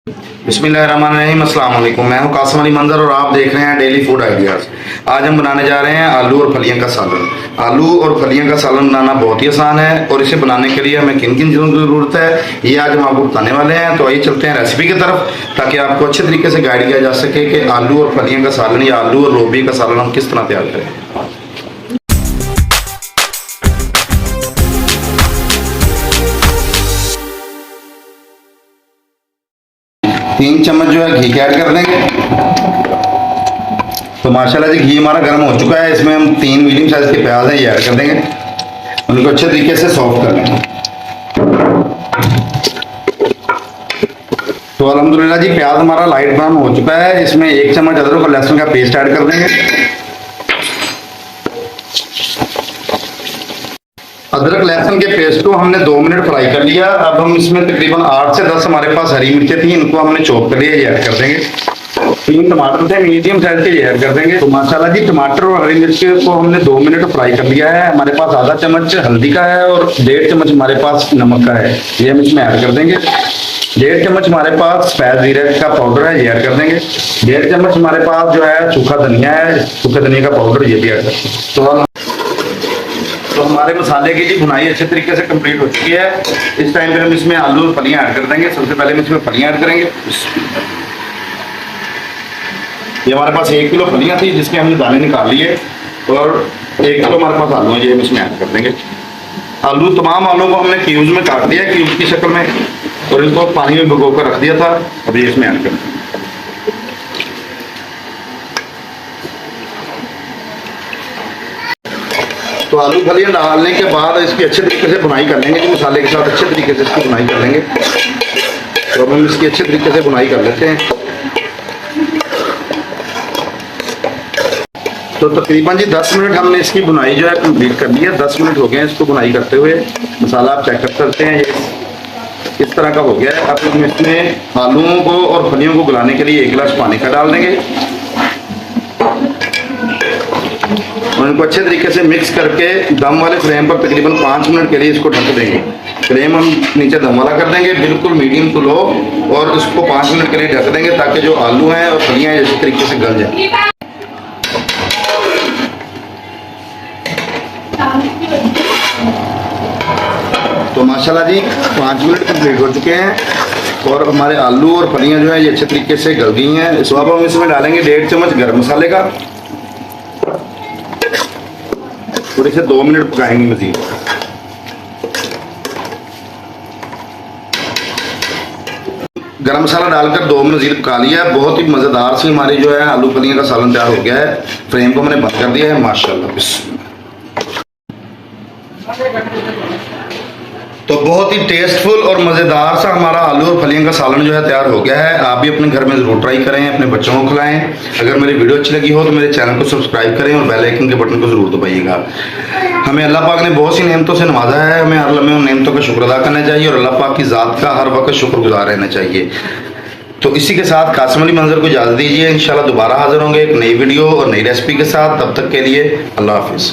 बिस्मिल्लाहिर्रहमानिर्रहीम, अस्सलाम वालेकुम। मैं हूं कासिम अली मंजर और आप देख रहे हैं डेली फूड आइडियाज़। आज हम बनाने जा रहे हैं आलू और फलियां का सालन। आलू और फलियां का सालन बनाना बहुत ही आसान है और इसे बनाने के लिए हमें किन किन चीज़ों की ज़रूरत है ये आज हम आपको बताने वाले हैं। तो आइए चलते हैं रेसिपी की तरफ, ताकि आपको अच्छे तरीके से गाइड किया जा सके कि आलू और फलियां का सालन या आलू और लोबिया का सालन हम किस तरह तैयार करें। 3 चम्मच जो है घी ऐड कर देंगे। तो माशाल्लाह जी घी हमारा गर्म हो चुका है। इसमें हम 3 मीडियम साइज के प्याज हैं ये ऐड कर देंगे, उनको अच्छे तरीके से सॉफ्ट कर लेंगे। तो अल्हम्दुलिल्लाह जी प्याज हमारा लाइट ब्राउन हो चुका है। इसमें 1 चम्मच अदरक और लहसुन का पेस्ट ऐड कर देंगे। अदरक लहसुन के पेस्ट को हमने 2 मिनट फ्राई कर लिया। अब हम इसमें तकरीबन 8 से 10 हमारे पास हरी मिर्चें थी, इनको हमने चॉप कर लिया, ये ऐड कर देंगे। 3 टमाटर थे मीडियम साइज के, ये ऐड कर देंगे। तो माशाल्लाह जी टमाटर और हरी मिर्च को हमने 2 मिनट फ्राई कर लिया है। हमारे पास आधा चम्मच हल्दी का है और 1.5 चम्मच हमारे पास नमक का है, ये हम इसमें ऐड कर देंगे। 1.5 चम्मच हमारे पास सफेद जीरे का पाउडर है, ये ऐड कर देंगे। 1.5 चम्मच हमारे पास जो है सूखा धनिया है, सूखे धनिया का पाउडर, ये भी ऐड कर देंगे। तो हमारे मसाले की जी भुनाई अच्छे तरीके से कंप्लीट हो चुकी है। इस टाइम पे हम इसमें आलू और फलियां ऐड कर देंगे। सबसे पहले हम इसमें फलियां ऐड करेंगे। ये हमारे पास 1 किलो फलियां थी जिसके हमने दाने निकाल लिए और 1 किलो हमारे पास आलू है, ये हम इसमें ऐड कर देंगे। आलू तमाम आलू को हमने क्यूब्स में काट दिया, क्यूब की शक्ल में, और इनको पानी में भिगो कर रख दिया था। अभी इसमें ऐड कर देंगे। तो आलू फलियां डालने के बाद इसकी अच्छे तरीके से बुनाई कर लेंगे, जो मसाले के साथ अच्छे तरीके से इसकी बुनाई कर लेंगे। तो अब हम इसकी अच्छे तरीके से बुनाई कर लेते हैं। तो तकरीबन जी 10 मिनट हमने इसकी बुनाई जो है कंप्लीट कर ली है। 10 मिनट हो गए हैं इसको बुनाई करते हुए। मसाला आप चेक कर सकते हैं, ये इस तरह का हो गया है। अब हम इसमें आलूओं को और फलियों को गलाने के लिए 1 गिलास पानी का डाल देंगे और इनको अच्छे तरीके से मिक्स करके दम वाले फ्लेम पर तकरीबन 5 मिनट के लिए इसको ढक देंगे। फ्लेम हम नीचे दम वाला कर देंगे, बिल्कुल मीडियम टू लो, और इसको 5 मिनट के लिए ढक देंगे ताकि जो आलू हैं और फलियां इस तरीके से गल जाए। तो माशाल्लाह जी 5 मिनट कंप्लीट हो चुके हैं और हमारे आलू और फलियां जो है ये अच्छे तरीके से गल गई हैं। तो अब हम इसमें डालेंगे 1.5 चम्मच गरम मसाले का और इसे 2 मिनट पकाएंगे मजीद। गरम मसाला डालकर 2 मिनट मजीद पका लिया है। बहुत ही मज़ेदार सी हमारी जो है आलू फलियां का सालन तैयार हो गया है। फ्लेम को मैंने बंद कर दिया है। माशाल्लाह तो बहुत ही टेस्टफुल और मज़ेदार सा हमारा आलू और फलियां का सालन जो है तैयार हो गया है। आप भी अपने घर में ज़रूर ट्राई करें, अपने बच्चों को खिलाएं। अगर मेरी वीडियो अच्छी लगी हो तो मेरे चैनल को सब्सक्राइब करें और बेल आइकन के बटन को ज़रूर दबाइएगा। हमें अल्लाह पाक ने बहुत सी नेमतों से नवाजा है, हमें हर लम्हे उन नेमतों का शुक्र अदा करना चाहिए और अल्लाह पाक की ज़ात का हर वक्त शुक्रगुजार रहना चाहिए। तो इसी के साथ कासिम अली मंजर को इजाज़त दीजिए। इंशाल्लाह दोबारा हाजिर होंगे एक नई वीडियो और नई रेसिपी के साथ। तब तक के लिए अल्लाह हाफिज़।